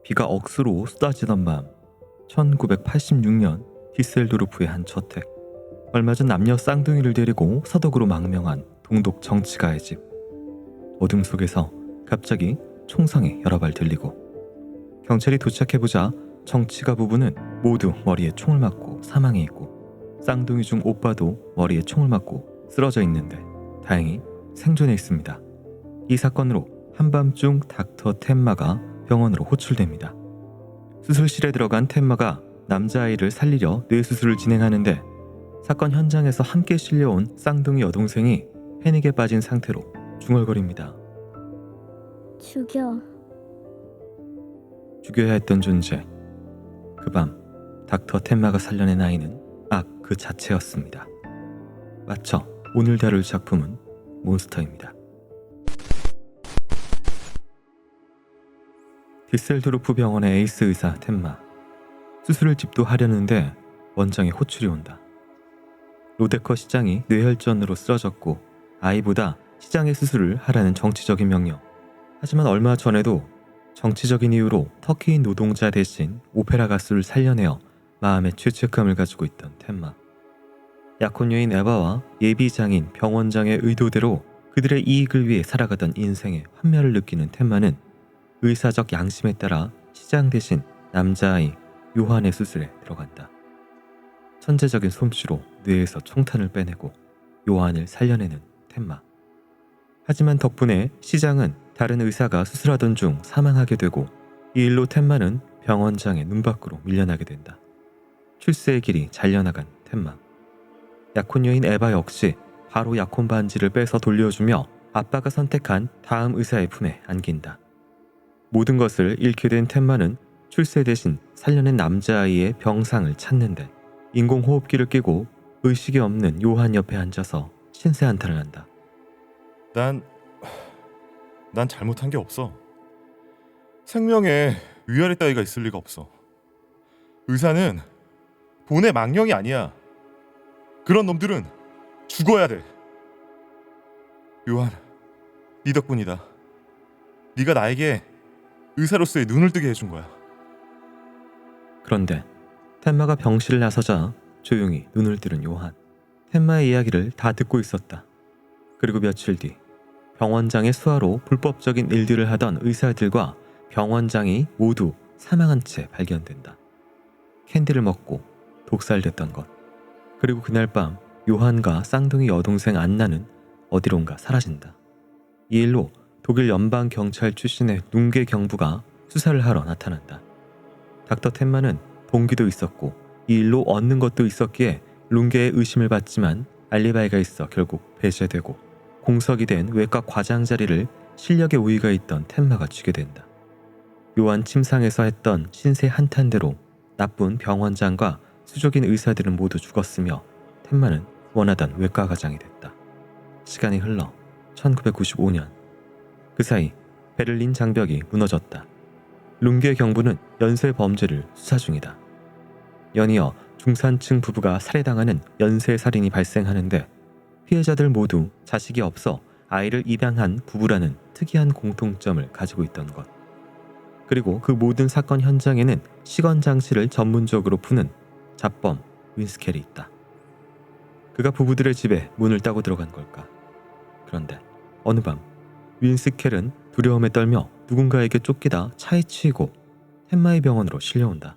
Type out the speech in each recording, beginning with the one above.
비가 억수로 쏟아지던 밤, 1986년 디셀도르프의 한 저택. 얼마 전 남녀 쌍둥이를 데리고 서독으로 망명한 동독 정치가의 집. 어둠 속에서 갑자기 총성이 여러 발 들리고, 경찰이 도착해보자 정치가 부부는 모두 머리에 총을 맞고 사망해 있고, 쌍둥이 중 오빠도 머리에 총을 맞고 쓰러져 있는데 다행히 생존해 있습니다. 이 사건으로 한밤중 닥터 텐마가 병원으로 호출됩니다. 수술실에 들어간 텐마가 남자아이를 살리려 뇌수술을 진행하는데, 사건 현장에서 함께 실려온 쌍둥이 여동생이 패닉에 빠진 상태로 중얼거립니다. 죽여야 했던 존재. 그 밤 닥터 텐마가 살려낸 아이는 악 그 자체였습니다. 마쳐 오늘 다룰 작품은 몬스터입니다. 디셀도르프 병원의 에이스 의사 텐마. 수술을 집도하려는데 원장의 호출이 온다. 로데커 시장이 뇌혈전으로 쓰러졌고 아이보다 시장의 수술을 하라는 정치적인 명령. 하지만 얼마 전에도 정치적인 이유로 터키인 노동자 대신 오페라 가수를 살려내어 마음의 죄책감을 가지고 있던 텐마. 약혼 여인 에바와 예비 장인 병원장의 의도대로 그들의 이익을 위해 살아가던 인생의 환멸을 느끼는 텐마는 의사적 양심에 따라 시장 대신 남자아이 요한의 수술에 들어간다. 천재적인 솜씨로 뇌에서 총탄을 빼내고 요한을 살려내는 텐마. 하지만 덕분에 시장은 다른 의사가 수술하던 중 사망하게 되고, 이 일로 텐마는 병원장의 눈 밖으로 밀려나게 된다. 출세의 길이 잘려나간 텐마. 약혼 여인 에바 역시 바로 약혼 반지를 빼서 돌려주며 아빠가 선택한 다음 의사의 품에 안긴다. 모든 것을 잃게 된 텐마는 출세 대신 살려낸 남자아이의 병상을 찾는데, 인공호흡기를 끼고 의식이 없는 요한 옆에 앉아서 신세 한탄을 한다. 난 잘못한 게 없어. 생명에 위아래 따위가 있을 리가 없어. 의사는 돈의 망령이 아니야. 그런 놈들은 죽어야 돼. 요한, 네 덕분이다. 네가 나에게 의사로서의 눈을 뜨게 해준 거야. 그런데 텐마가 병실을 나서자 조용히 눈을 뜨는 요한. 텐마의 이야기를 다 듣고 있었다. 그리고 며칠 뒤 병원장의 수하로 불법적인 일들을 하던 의사들과 병원장이 모두 사망한 채 발견된다. 캔디를 먹고 독살됐던 것. 그리고 그날 밤 요한과 쌍둥이 여동생 안나는 어디론가 사라진다. 이 일로 독일 연방경찰 출신의 룽게 경부가 수사를 하러 나타난다. 닥터 텐마는 동기도 있었고 이 일로 얻는 것도 있었기에 룽게의 의심을 받지만 알리바이가 있어 결국 배제되고, 공석이 된 외과 과장 자리를 실력의 우위가 있던 텐마가 쥐게 된다. 요한 침상에서 했던 신세 한탄대로 나쁜 병원장과 수족인 의사들은 모두 죽었으며 텐마는 원하던 외과 과장이 됐다. 시간이 흘러 1995년. 그 사이 베를린 장벽이 무너졌다. 룽게 경부는 연쇄 범죄를 수사 중이다. 연이어 중산층 부부가 살해당하는 연쇄살인이 발생하는데, 피해자들 모두 자식이 없어 아이를 입양한 부부라는 특이한 공통점을 가지고 있던 것. 그리고 그 모든 사건 현장에는 시건장치를 전문적으로 푸는 잡범 윈스켈이 있다. 그가 부부들의 집에 문을 따고 들어간 걸까? 그런데 어느 밤 윈스켈은 두려움에 떨며 누군가에게 쫓기다 차에 치이고 텐마의 병원으로 실려온다.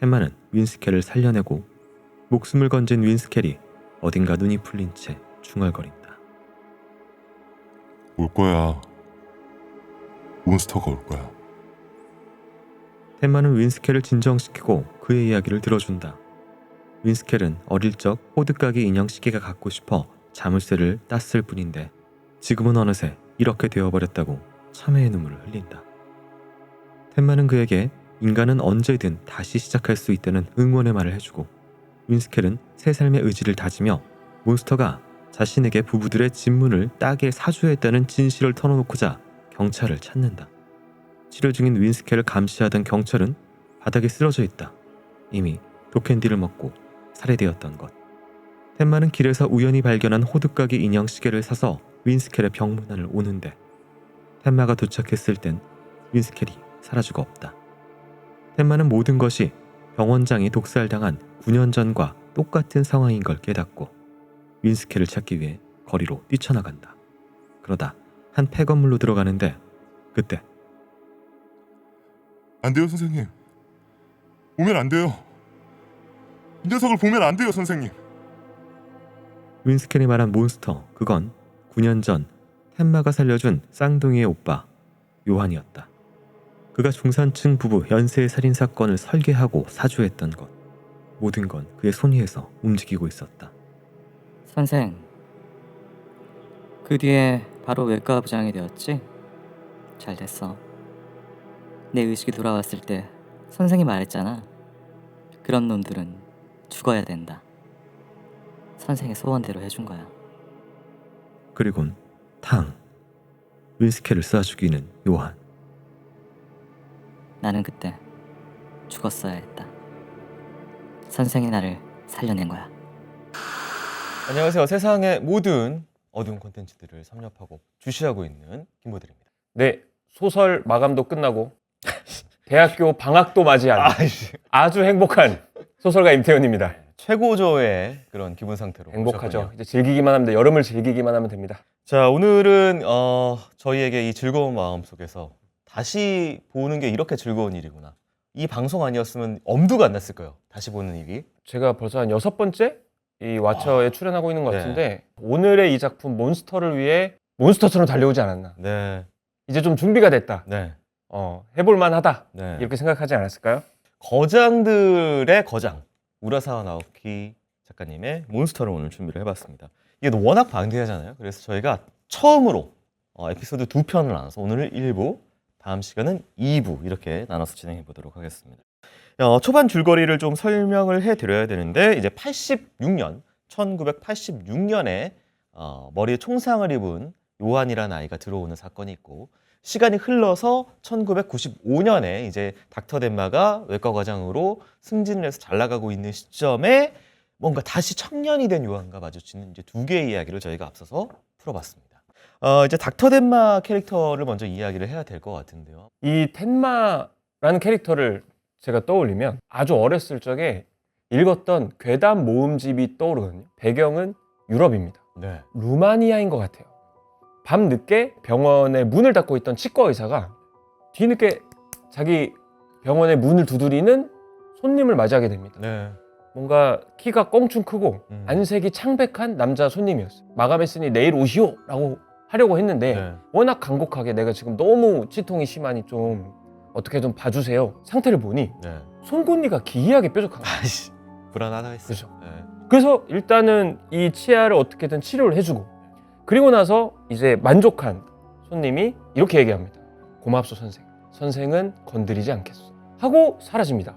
텐마는 윈스켈을 살려내고 목숨을 건진 윈스켈이 어딘가 눈이 풀린 채 중얼거린다. 올 거야. 몬스터가 올 거야. 텐마는 윈스켈을 진정시키고 그의 이야기를 들어준다. 윈스켈은 어릴 적 호두까기 인형 시계가 갖고 싶어 자물쇠를 땄을 뿐인데, 지금은 어느새 이렇게 되어버렸다고 참회의 눈물을 흘린다. 텐마는 그에게 인간은 언제든 다시 시작할 수 있다는 응원의 말을 해주고, 윈스켈은 새 삶의 의지를 다지며 몬스터가 자신에게 부부들의 집문을 따게 사주했다는 진실을 털어놓고자 경찰을 찾는다. 치료 중인 윈스켈을 감시하던 경찰은 바닥에 쓰러져 있다. 이미 독캔디를 먹고 살해되었던 것. 텐마는 길에서 우연히 발견한 호두까기 인형 시계를 사서 윈스켈의 병문안을 오는데, 텐마가 도착했을 땐 윈스켈이 사라지고 없다. 텐마는 모든 것이 병원장이 독살당한 9년 전과 똑같은 상황인 걸 깨닫고 윈스케를 찾기 위해 거리로 뛰쳐나간다. 그러다 한 폐건물로 들어가는데 그때 안 돼요, 선생님. 보면 안 돼요. 이 녀석을 보면 안 돼요, 선생님. 윈스켈이 말한 몬스터, 그건 9년 전 텐마가 살려준 쌍둥이의 오빠 요한이었다. 그가 중산층 부부 연쇄 살인 사건을 설계하고 사주했던 것. 모든 건 그의 손위에서 움직이고 있었다. 선생, 그 뒤에 바로 외과 부장이 되었지? 잘 됐어. 내 의식이 돌아왔을 때 선생이 말했잖아. 그런 놈들은 죽어야 된다. 선생의 소원대로 해준 거야. 그리곤 탕! 윈스켈을 쏴 죽이는 요한. 나는 그때 죽었어야 했다. 선생이 나를 살려낸 거야. 안녕하세요. 세상의 모든 어두운 콘텐츠들을 섭렵하고 주시하고 있는 김보들입니다. 네, 소설 마감도 끝나고 대학교 방학도 맞이한 아주 행복한 소설가 임태훈입니다. 최고조의 그런 기분 상태로 행복하죠. 오셨군요. 이제 즐기기만 하면 돼. 여름을 즐기기만 하면 됩니다. 자, 오늘은 저희에게 이 즐거운 마음 속에서 다시 보는 게 이렇게 즐거운 일이구나. 이 방송 아니었으면 엄두가 안 났을 거예요. 다시 보는 일이. 제가 벌써 한 6번째 이 왓처에 출연하고 있는 것 네. 같은데 오늘의 이 작품 몬스터를 위해 몬스터처럼 달려오지 않았나. 네, 이제 좀 준비가 됐다. 네, 해볼 만하다. 네. 이렇게 생각하지 않았을까요? 거장들의 거장 우라사와 나오키 작가님의 몬스터를 오늘 준비를 해봤습니다. 이게 워낙 방대하잖아요. 그래서 저희가 처음으로 에피소드 2편을 나눠서 오늘은 1부, 다음 시간은 2부 이렇게 나눠서 진행해 보도록 하겠습니다. 초반 줄거리를 좀 설명을 해드려야 되는데 이제 1986년에 머리에 총상을 입은 요한이라는 아이가 들어오는 사건이 있고 시간이 흘러서 1995년에 이제 닥터 덴마가 외과 과장으로 승진을 해서 잘 나가고 있는 시점에 뭔가 다시 청년이 된 요한과 마주치는 이제 두 개의 이야기를 저희가 앞서서 풀어봤습니다. 이제 닥터 덴마 캐릭터를 먼저 이야기를 해야 될 것 같은데요. 이 텐마라는 캐릭터를 제가 떠올리면 아주 어렸을 적에 읽었던 괴담 모음집이 떠오르거든요. 배경은 유럽입니다. 네. 루마니아인 것 같아요. 밤늦게 병원에 문을 닫고 있던 치과 의사가 뒤늦게 자기 병원의 문을 두드리는 손님을 맞이하게 됩니다. 네. 뭔가 키가 껑충 크고 음. 안색이 창백한 남자 손님이었어요. 마감했으니 내일 오시오 라고 하려고 했는데 네. 워낙 간곡하게 내가 지금 너무 치통이 심하니 좀 어떻게 좀 봐주세요. 상태를 보니 네. 송곳니가 기이하게 뾰족한 거예요. 아이씨, 불안하다 했어. 그죠. 네. 그래서 일단은 이 치아를 어떻게든 치료를 해주고 그리고 나서 이제 만족한 손님이 이렇게 얘기합니다. 고맙소 선생. 선생은 건드리지 않겠소. 하고 사라집니다.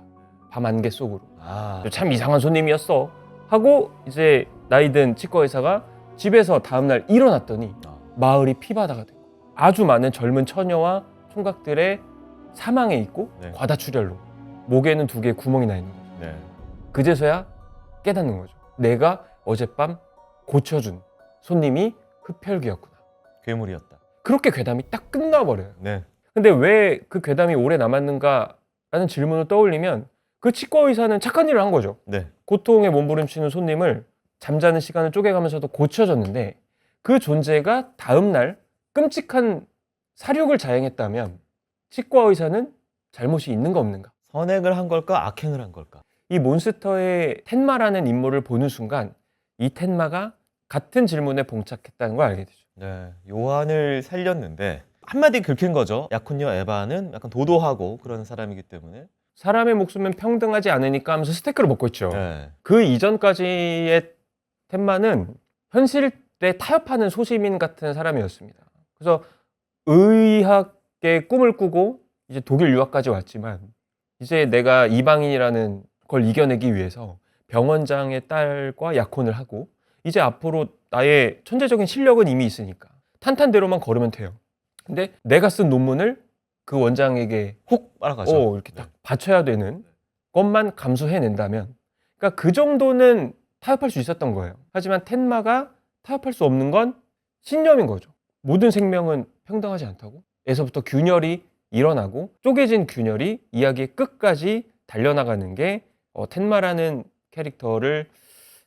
밤 안개 속으로. 아, 참 이상한 손님이었어. 하고 이제 나이든 치과 의사가 집에서 다음날 일어났더니 마을이 피바다가 되고 아주 많은 젊은 처녀와 총각들의 사망에 있고 네. 과다출혈로 목에는 2개의 구멍이 나 있는 거죠. 네. 그제서야 깨닫는 거죠. 내가 어젯밤 고쳐준 손님이 흡혈귀였구나. 괴물이었다. 그렇게 괴담이 딱 끝나버려요. 네. 근데 왜 그 괴담이 오래 남았는가라는 질문을 떠올리면 그 치과 의사는 착한 일을 한 거죠. 네. 고통에 몸부림치는 손님을 잠자는 시간을 쪼개가면서도 고쳐줬는데 그 존재가 다음날 끔찍한 사륙을 자행했다면 치과 의사는 잘못이 있는가 없는가? 선행을 한 걸까 악행을 한 걸까? 이 몬스터의 텐마라는 인물을 보는 순간 이 텐마가 같은 질문에 봉착했다는 걸 알게 되죠. 네. 요한을 살렸는데 한마디 긁힌 거죠. 약혼녀 에바는 약간 도도하고 그런 사람이기 때문에. 사람의 목숨은 평등하지 않으니까 하면서 스테이크를 먹고 있죠. 네. 그 이전까지의 텐마는 현실에 타협하는 소시민 같은 사람이었습니다. 그래서 의학의 꿈을 꾸고 이제 독일 유학까지 왔지만 이제 내가 이방인이라는 걸 이겨내기 위해서 병원장의 딸과 약혼을 하고 이제 앞으로 나의 천재적인 실력은 이미 있으니까 탄탄대로만 걸으면 돼요. 근데 내가 쓴 논문을 그 원장에게 혹 빨아가죠. 이렇게 딱 바쳐야 되는 것만 감수해낸다면 그러니까 그 정도는 타협할 수 있었던 거예요. 하지만 텐마가 타협할 수 없는 건 신념인 거죠. 모든 생명은 평등하지 않다고? 에서부터 균열이 일어나고 쪼개진 균열이 이야기의 끝까지 달려나가는 게 텐마라는 캐릭터를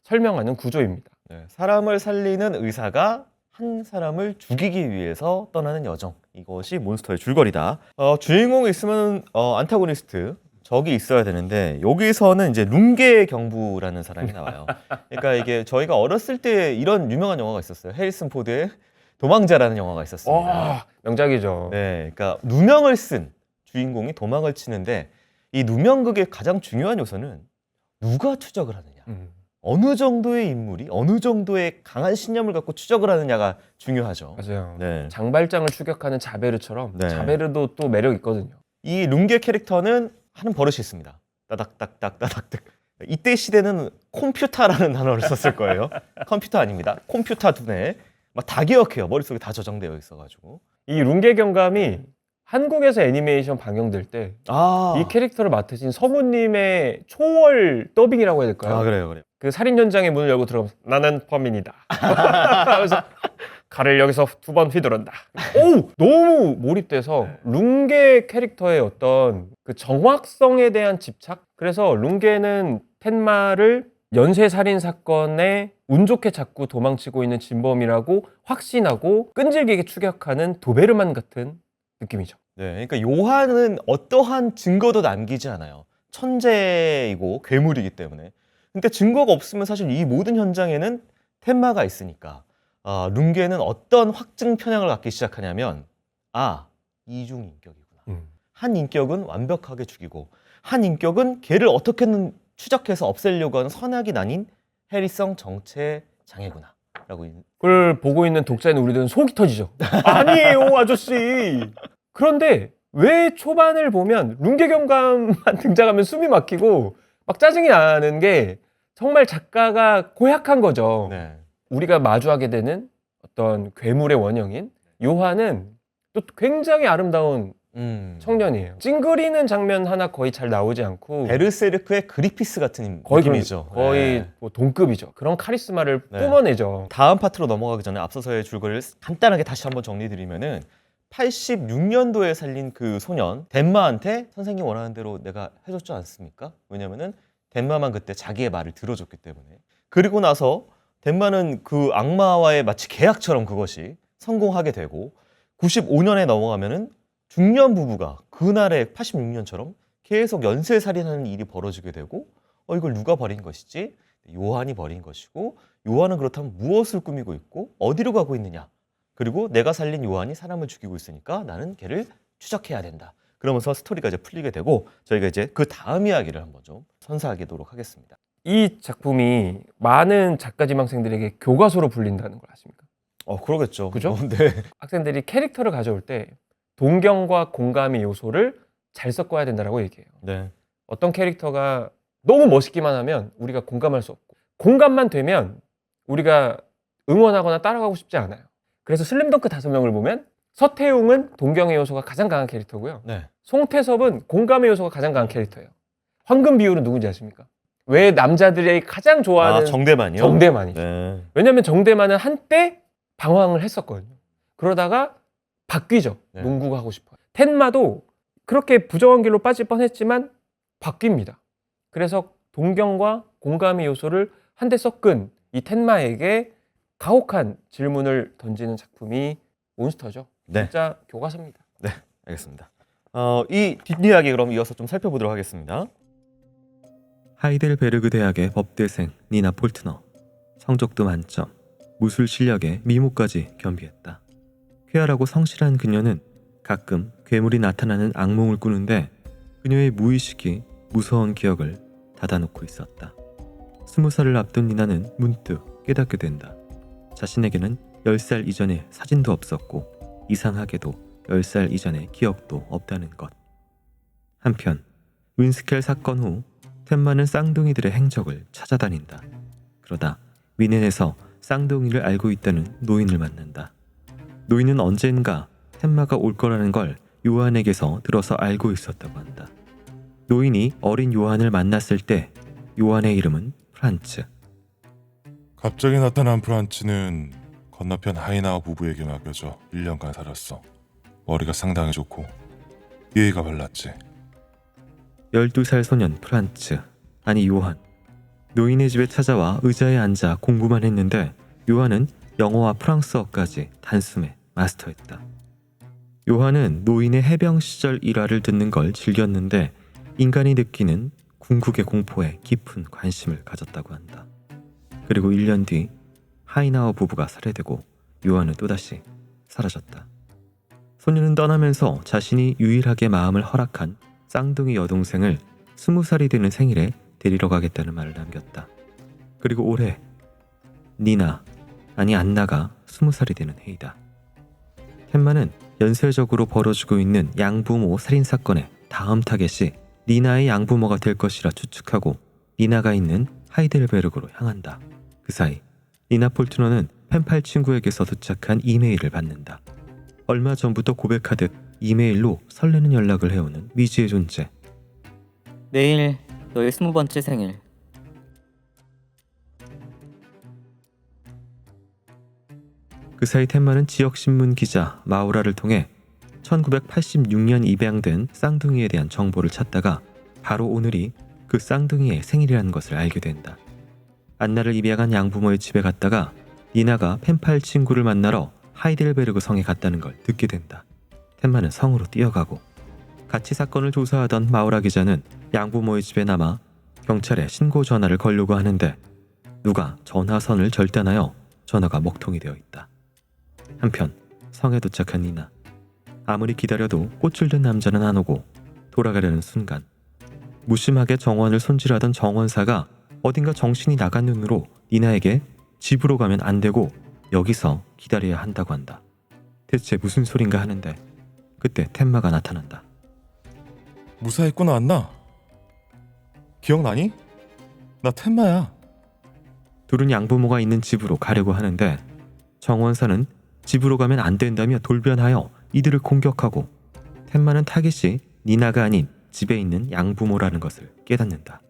설명하는 구조입니다. 네, 사람을 살리는 의사가 한 사람을 죽이기 위해서 떠나는 여정. 이것이 몬스터의 줄거리다. 주인공이 있으면 안타고니스트 적이 있어야 되는데 여기서는 이제 룽게 경부라는 사람이 나와요. 그러니까 이게 저희가 어렸을 때 이런 유명한 영화가 있었어요. 해리슨 포드의 도망자라는 영화가 있었습니다. 명작이죠. 네, 그러니까 누명을 쓴 주인공이 도망을 치는데 이 누명극의 가장 중요한 요소는 누가 추적을 하느냐. 어느 정도의 인물이 어느 정도의 강한 신념을 갖고 추적을 하느냐가 중요하죠. 맞아요. 네. 장발장을 추격하는 자베르처럼 네. 자베르도 또 매력 있거든요. 이 룽게 캐릭터는 하는 버릇이 있습니다. 따닥따닥 따닥따닥. 이때 시대는 컴퓨터라는 단어를 썼을 거예요. 컴퓨터 아닙니다. 컴퓨터 두뇌 막 다 기억해요. 머릿속에 다 저장되어 있어가지고. 이 룽게 경감이 한국에서 애니메이션 방영될 때 이 캐릭터를 맡으신 성우님의 초월 더빙이라고 해야 될까요? 그래요. 그 살인 현장의 문을 열고 들어가면서 나는 범인이다. 그래서 칼을 여기서 2번 휘두른다. 오! 너무 몰입돼서 룽게 캐릭터의 어떤 그 정확성에 대한 집착? 그래서 룽게는 텐마를 연쇄살인 사건에 운 좋게 잡고 도망치고 있는 진범이라고 확신하고 끈질기게 추격하는 도베르만 같은 느낌이죠. 네, 그러니까 요한은 어떠한 증거도 남기지 않아요. 천재이고 괴물이기 때문에. 그러니까 증거가 없으면 사실 이 모든 현장에는 텐마가 있으니까 룽게는 어떤 확증 편향을 갖기 시작하냐면 이중인격이구나. 한 인격은 완벽하게 죽이고 한 인격은 걔를 어떻게든 추적해서 없애려고 하는 선악이 아닌 해리성 정체 장애구나 라고. 그걸 보고 있는 독자인 우리들은 속이 터지죠. 아니에요 아저씨. 그런데 왜 초반을 보면 룽게 경감만 등장하면 숨이 막히고 막 짜증이 나는 게 정말 작가가 고약한 거죠. 네. 우리가 마주하게 되는 어떤 괴물의 원형인 요한은 또 굉장히 아름다운 청년이에요. 찡그리는 장면 하나 거의 잘 나오지 않고 베르세르크의 그리피스 같은 거의 느낌이죠. 거의 네. 뭐 동급이죠. 그런 카리스마를 네. 뿜어내죠. 다음 파트로 넘어가기 전에 앞서서의 줄거리를 간단하게 다시 한번 정리드리면은 86년도에 살린 그 소년 덴마한테 선생님 원하는 대로 내가 해줬지 않습니까? 왜냐면은 덴마만 그때 자기의 말을 들어줬기 때문에. 그리고 나서 덴마는 그 악마와의 마치 계약처럼 그것이 성공하게 되고 95년에 넘어가면은 중년 부부가 그날의 86년처럼 계속 연쇄살인하는 일이 벌어지게 되고 이걸 누가 벌인 것이지? 요한이 벌인 것이고 요한은 그렇다면 무엇을 꾸미고 있고 어디로 가고 있느냐? 그리고 내가 살린 요한이 사람을 죽이고 있으니까 나는 걔를 추적해야 된다. 그러면서 스토리가 이제 풀리게 되고 저희가 이제 그 다음 이야기를 한번 좀 선사하도록 하겠습니다. 이 작품이 많은 작가 지망생들에게 교과서로 불린다는 걸 아십니까? 그러겠죠. 그죠? 네. 학생들이 캐릭터를 가져올 때 동경과 공감의 요소를 잘 섞어야 된다고 얘기해요. 네. 어떤 캐릭터가 너무 멋있기만 하면 우리가 공감할 수 없고 공감만 되면 우리가 응원하거나 따라가고 싶지 않아요. 그래서 슬램덩크 5명을 보면 서태웅은 동경의 요소가 가장 강한 캐릭터고요. 네. 송태섭은 공감의 요소가 가장 강한 캐릭터예요. 황금 비율은 누군지 아십니까? 왜 남자들이 가장 좋아하는 정대만이요? 정대만이죠. 네. 왜냐하면 정대만은 한때 방황을 했었거든요. 그러다가 바뀌죠. 네. 농구가 하고 싶어요. 텐마도 그렇게 부정한 길로 빠질 뻔했지만 바뀝니다. 그래서 동경과 공감의 요소를 한데 섞은 이 텐마에게 가혹한 질문을 던지는 작품이 몬스터죠. 네. 진짜 교과서입니다. 알겠습니다. 이 뒷이야기 그럼 이어서 좀 살펴보도록 하겠습니다. 하이델베르그 대학의 법대생 니나 폴트너. 성적도 만점, 무술 실력에 미모까지 겸비했다. 쾌활하고 성실한 그녀는 가끔 괴물이 나타나는 악몽을 꾸는데 그녀의 무의식이 무서운 기억을 닫아놓고 있었다. 20살을 앞둔 니나는 문득 깨닫게 된다. 자신에게는 10살 이전의 사진도 없었고 이상하게도 10살 이전의 기억도 없다는 것. 한편 윈스켈 사건 후 텐마는 쌍둥이들의 행적을 찾아다닌다. 그러다 위넨에서 쌍둥이를 알고 있다는 노인을 만난다. 노인은 언젠가 텐마가 올 거라는 걸 요한에게서 들어서 알고 있었다고 한다. 노인이 어린 요한을 만났을 때 요한의 이름은 프란츠. 갑자기 나타난 프란츠는 건너편 하이나와 부부에게 맡겨져 1년간 살았어. 머리가 상당히 좋고 예의가 발랐지. 12살 소년 프란츠, 아니 요한. 노인의 집에 찾아와 의자에 앉아 공부만 했는데 요한은 영어와 프랑스어까지 단숨에 마스터했다. 요한은 노인의 해병 시절 일화를 듣는 걸 즐겼는데 인간이 느끼는 궁극의 공포에 깊은 관심을 가졌다고 한다. 그리고 1년 뒤 하이나워 부부가 살해되고 요한은 또다시 사라졌다. 소년은 떠나면서 자신이 유일하게 마음을 허락한 쌍둥이 여동생을 20살이 되는 생일에 데리러 가겠다는 말을 남겼다. 그리고 올해 니나, 아니 안나가 20살이 되는 해이다. 텐마는 연쇄적으로 벌어지고 있는 양부모 살인사건의 다음 타겟이 니나의 양부모가 될 것이라 추측하고 니나가 있는 하이델베르그로 향한다. 그 사이 니나 폴트너는 펜팔 친구에게서 도착한 이메일을 받는다. 얼마 전부터 고백하듯 이메일로 설레는 연락을 해오는 미지의 존재. 내일 너의 20번째 생일. 그 사이 텐마는 지역신문 기자 마우라를 통해 1986년 입양된 쌍둥이에 대한 정보를 찾다가 바로 오늘이 그 쌍둥이의 생일이라는 것을 알게 된다. 안나를 입양한 양부모의 집에 갔다가 니나가 펜팔 친구를 만나러 하이델베르그 성에 갔다는 걸 듣게 된다. 텐마는 성으로 뛰어가고 같이 사건을 조사하던 마우라 기자는 양부모의 집에 남아 경찰에 신고 전화를 걸려고 하는데 누가 전화선을 절단하여 전화가 먹통이 되어 있다. 한편 성에 도착한 니나. 아무리 기다려도 꽃을 든 남자는 안 오고 돌아가려는 순간 무심하게 정원을 손질하던 정원사가 어딘가 정신이 나간 눈으로 니나에게 집으로 가면 안 되고 여기서 기다려야 한다고 한다. 대체 무슨 소린가 하는데 그때 텐마가 나타난다. 무사했구나 안나. 기억나니? 나 텐마야. 둘은 양부모가 있는 집으로 가려고 하는데 정원사는 집으로 가면 안 된다며 돌변하여 이들을 공격하고 텐마는 타깃이 니나가 아닌 집에 있는 양부모라는 것을 깨닫는다.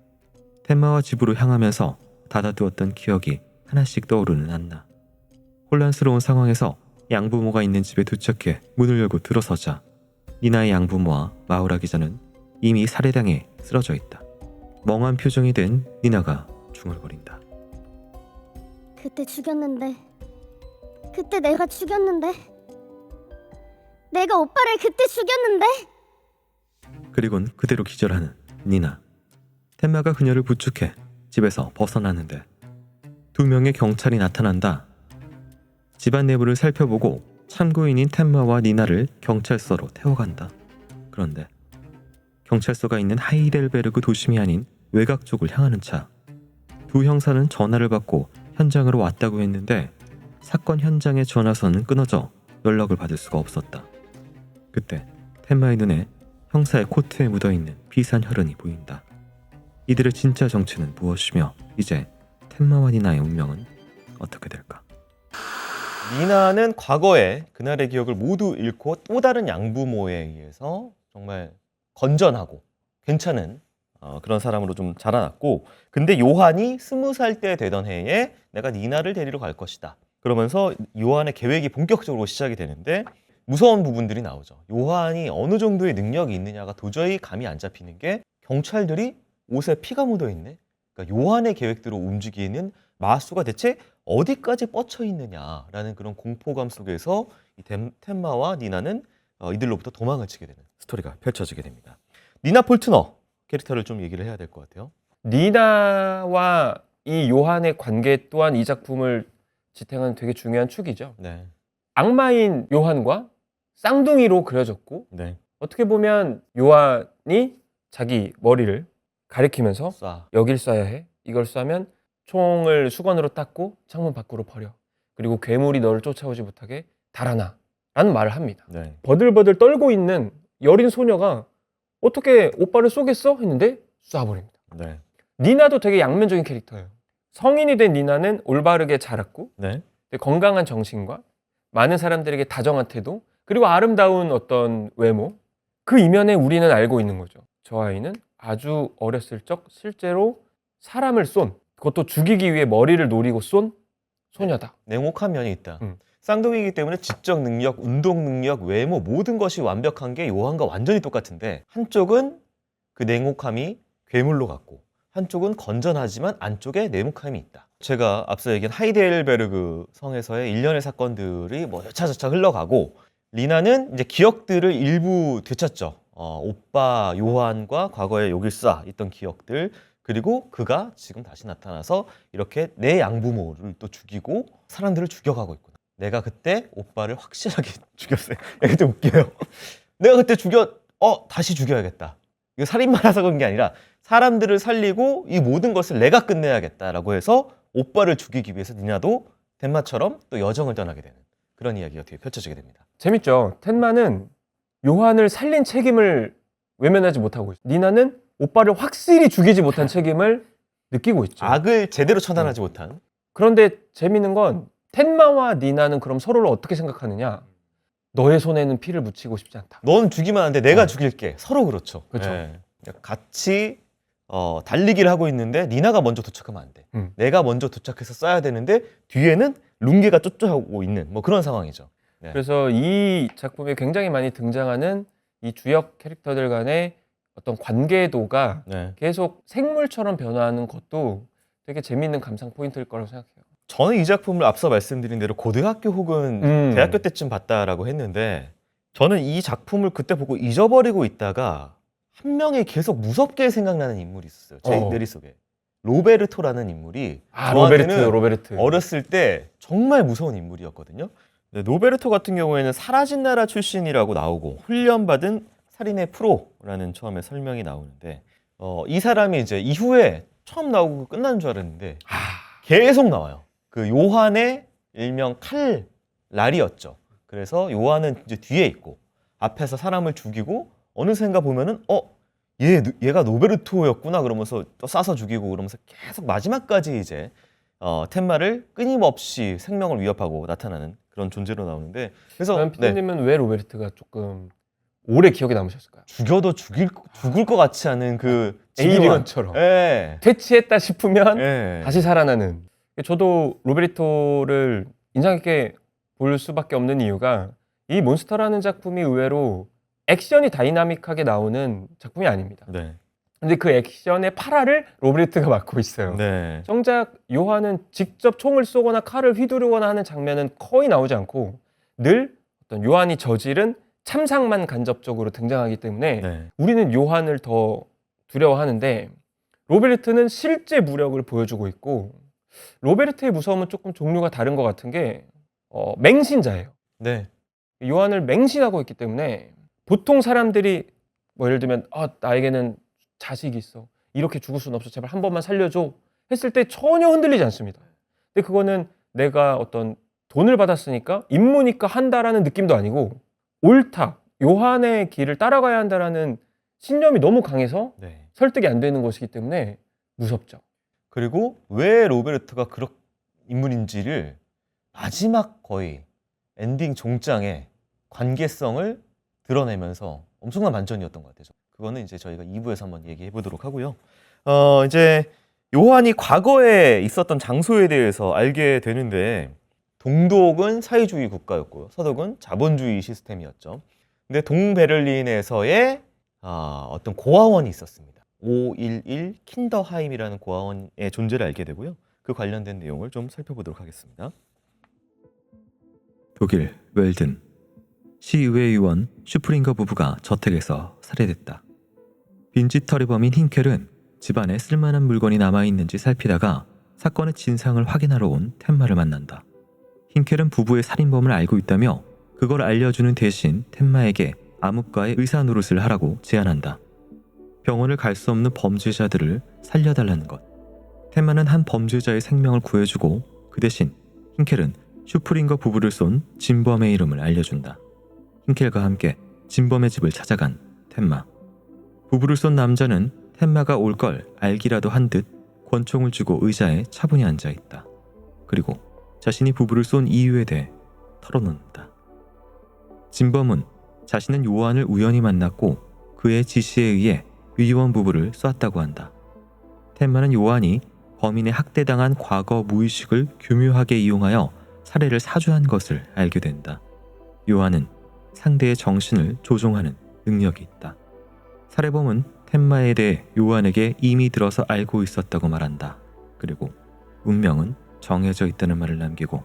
텐마와 집으로 향하면서 닫아두었던 기억이 하나씩 떠오르는 안나. 혼란스러운 상황에서 양부모가 있는 집에 도착해 문을 열고 들어서자 니나의 양부모와 마우라 기자는 이미 살해당해 쓰러져 있다. 멍한 표정이 된 니나가 중얼거린다. 그때 죽였는데, 그때 내가 죽였는데, 내가 오빠를 그때 죽였는데. 그리곤 그대로 기절하는 니나. 텐마가 그녀를 부축해 집에서 벗어나는데 2명의 경찰이 나타난다. 집안 내부를 살펴보고 참고인인 텐마와 니나를 경찰서로 태워간다. 그런데 경찰서가 있는 하이델베르그 도심이 아닌 외곽 쪽을 향하는 차. 두 형사는 전화를 받고 현장으로 왔다고 했는데 사건 현장의 전화선은 끊어져 연락을 받을 수가 없었다. 그때 텐마의 눈에 형사의 코트에 묻어있는 비산 혈흔이 보인다. 이들의 진짜 정체는 무엇이며 이제 텐마와 니나의 운명은 어떻게 될까? 니나는 과거에 그날의 기억을 모두 잃고 또 다른 양부모에 의해서 정말 건전하고 괜찮은 그런 사람으로 좀 자라났고, 근데 요한이 20살 때 되던 해에 내가 니나를 데리러 갈 것이다. 그러면서 요한의 계획이 본격적으로 시작이 되는데 무서운 부분들이 나오죠. 요한이 어느 정도의 능력이 있느냐가 도저히 감이 안 잡히는 게 경찰들이 옷에 피가 묻어 있네. 그러니까 요한의 계획대로 움직이는 마수가 대체 어디까지 뻗쳐 있느냐라는 그런 공포감 속에서 이 텐마와 니나는 이들로부터 도망을 치게 되는 스토리가 펼쳐지게 됩니다. 니나 폴트너 캐릭터를 좀 얘기를 해야 될 것 같아요. 니나와 이 요한의 관계 또한 이 작품을 지탱하는 되게 중요한 축이죠. 네, 악마인 요한과 쌍둥이로 그려졌고, 네, 어떻게 보면 요한이 자기 머리를 가리키면서 쏴. 여길 쏴야 해. 이걸 쏴면 총을 수건으로 닦고 창문 밖으로 버려. 그리고 괴물이 너를 쫓아오지 못하게 달아나. 라는 말을 합니다. 네, 버들버들 떨고 있는 여린 소녀가 어떻게 오빠를 쏘겠어? 했는데 쏴버립니다. 네, 니나도 되게 양면적인 캐릭터예요. 성인이 된 니나는 올바르게 자랐고 네, 건강한 정신과 많은 사람들에게 다정한 태도, 그리고 아름다운 어떤 외모, 그 이면에 우리는 알고 있는 거죠. 저 아이는 아주 어렸을 적 실제로 사람을 쏜, 그것도 죽이기 위해 머리를 노리고 쏜 소녀다. 냉혹한 면이 있다. 쌍둥이이기 때문에 지적 능력, 운동 능력, 외모 모든 것이 완벽한 게 요한과 완전히 똑같은데 한쪽은 그 냉혹함이 괴물로 같고 한쪽은 건전하지만 안쪽에 냉혹함이 있다. 제가 앞서 얘기한 하이델베르그 성에서의 일련의 사건들이 뭐 여차저차 흘러가고 리나는 이제 기억들을 일부 되찾죠. 오빠 요한과 과거에 욕일사 있던 기억들, 그리고 그가 지금 다시 나타나서 이렇게 내 양부모를 또 죽이고 사람들을 죽여가고 있구나. 내가 그때 오빠를 확실하게 죽였어요. 이게 좀 웃겨요. 내가 그때 다시 죽여야겠다. 이거 살인마라서 그런 게 아니라 사람들을 살리고 이 모든 것을 내가 끝내야겠다라고 해서 오빠를 죽이기 위해서 니나도 텐마처럼 또 여정을 떠나게 되는 그런 이야기가 뒤에 펼쳐지게 됩니다. 재밌죠. 텐마는 요한을 살린 책임을 외면하지 못하고 있어요. 니나는 오빠를 확실히 죽이지 못한 책임을 느끼고 있죠. 악을 제대로 처단하지 못한. 그런데 재밌는 건 텐마와 니나는 그럼 서로를 어떻게 생각하느냐? 너의 손에는 피를 묻히고 싶지 않다. 넌 죽이면 안 돼. 내가 죽일게. 서로 그렇죠. 그렇죠. 예. 같이 달리기를 하고 있는데 니나가 먼저 도착하면 안 돼. 내가 먼저 도착해서 쏴야 되는데 뒤에는 룽게가 쫓아오고 있는 뭐 그런 상황이죠. 네. 그래서 이 작품에 굉장히 많이 등장하는 이 주역 캐릭터들 간의 어떤 관계도가 네. 계속 생물처럼 변화하는 것도 되게 재미있는 감상 포인트일 거라고 생각해요. 저는 이 작품을 앞서 말씀드린 대로 고등학교 혹은 대학교 때쯤 봤다라고 했는데 저는 이 작품을 그때 보고 잊어버리고 있다가 한 명이 계속 무섭게 생각나는 인물이 있었어요. 제 머릿속에. 로베르토라는 인물이 저한테는 로베르트. 어렸을 때 정말 무서운 인물이었거든요. 네, 로베르토 같은 경우에는 사라진 나라 출신이라고 나오고 훈련받은 살인의 프로라는 처음에 설명이 나오는데 이 사람이 이제 이후에 처음 나오고 끝난 줄 알았는데 계속 나와요. 그 요한의 일명 칼날이었죠. 그래서 요한은 이제 뒤에 있고 앞에서 사람을 죽이고 어느샌가 보면은 얘가 노베르토였구나 그러면서 또 쏴서 죽이고 그러면서 계속 마지막까지 이제 텐마를 끊임없이 생명을 위협하고 나타나는 그런 존재로 나오는데 그래서 피디님은 왜 로베르트가 조금 오래 기억에 남으셨을까요? 죽여도 죽을 것 같지 않은 그 에이리언처럼 예. 퇴치했다 싶으면 예. 다시 살아나는. 저도 로베르토를 인상 깊게 볼 수밖에 없는 이유가 이 몬스터라는 작품이 의외로 액션이 다이나믹하게 나오는 작품이 아닙니다. 네. 근데 그 액션의 8화를 로베르트가 맡고 있어요. 네. 정작 요한은 직접 총을 쏘거나 칼을 휘두르거나 하는 장면은 거의 나오지 않고 늘 어떤 요한이 저지른 참상만 간접적으로 등장하기 때문에 네. 우리는 요한을 더 두려워하는데 로베르트는 실제 무력을 보여주고 있고 로베르트의 무서움은 조금 종류가 다른 것 같은 게 맹신자예요. 네. 요한을 맹신하고 있기 때문에 보통 사람들이 뭐 예를 들면 나에게는 자식이 있어. 이렇게 죽을 수는 없어. 제발 한 번만 살려줘. 했을 때 전혀 흔들리지 않습니다. 근데 그거는 내가 어떤 돈을 받았으니까 임무니까 한다라는 느낌도 아니고 옳다. 요한의 길을 따라가야 한다라는 신념이 너무 강해서 네. 설득이 안 되는 것이기 때문에 무섭죠. 그리고 왜 로베르토가 그런 인물인지를 마지막 거의 엔딩 종장에 관계성을 드러내면서 엄청난 반전이었던 것 같아요. 그거는 이제 저희가 2부에서 한번 얘기해 보도록 하고요. 이제 요한이 과거에 있었던 장소에 대해서 알게 되는데 동독은 사회주의 국가였고요. 서독은 자본주의 시스템이었죠. 근데 동베를린에서의 어떤 고아원이 있었습니다. 511 킨더하임이라는 고아원의 존재를 알게 되고요. 그 관련된 내용을 좀 살펴보도록 하겠습니다. 독일 웰든 시의회 의원 슈프링거 부부가 저택에서 살해됐다. 빈집털이 범인 힌켈은 집안에 쓸만한 물건이 남아있는지 살피다가 사건의 진상을 확인하러 온 텐마를 만난다. 힌켈은 부부의 살인범을 알고 있다며 그걸 알려주는 대신 텐마에게 암흑과의 의사 노릇을 하라고 제안한다. 병원을 갈 수 없는 범죄자들을 살려달라는 것. 텐마는 한 범죄자의 생명을 구해주고 그 대신 힌켈은 슈프링거 부부를 쏜 진범의 이름을 알려준다. 힌켈과 함께 진범의 집을 찾아간 텐마. 부부를 쏜 남자는 텐마가 올 걸 알기라도 한 듯 권총을 쥐고 의자에 차분히 앉아있다. 그리고 자신이 부부를 쏜 이유에 대해 털어놓는다. 진범은 자신은 요한을 우연히 만났고 그의 지시에 의해 위원 부부를 쐈다고 한다. 텐마는 요한이 범인의 학대당한 과거 무의식을 교묘하게 이용하여 살해를 사주한 것을 알게 된다. 요한은 상대의 정신을 조종하는 능력이 있다. 살해범은 텐마에 대해 요한에게 이미 들어서 알고 있었다고 말한다. 그리고 운명은 정해져 있다는 말을 남기고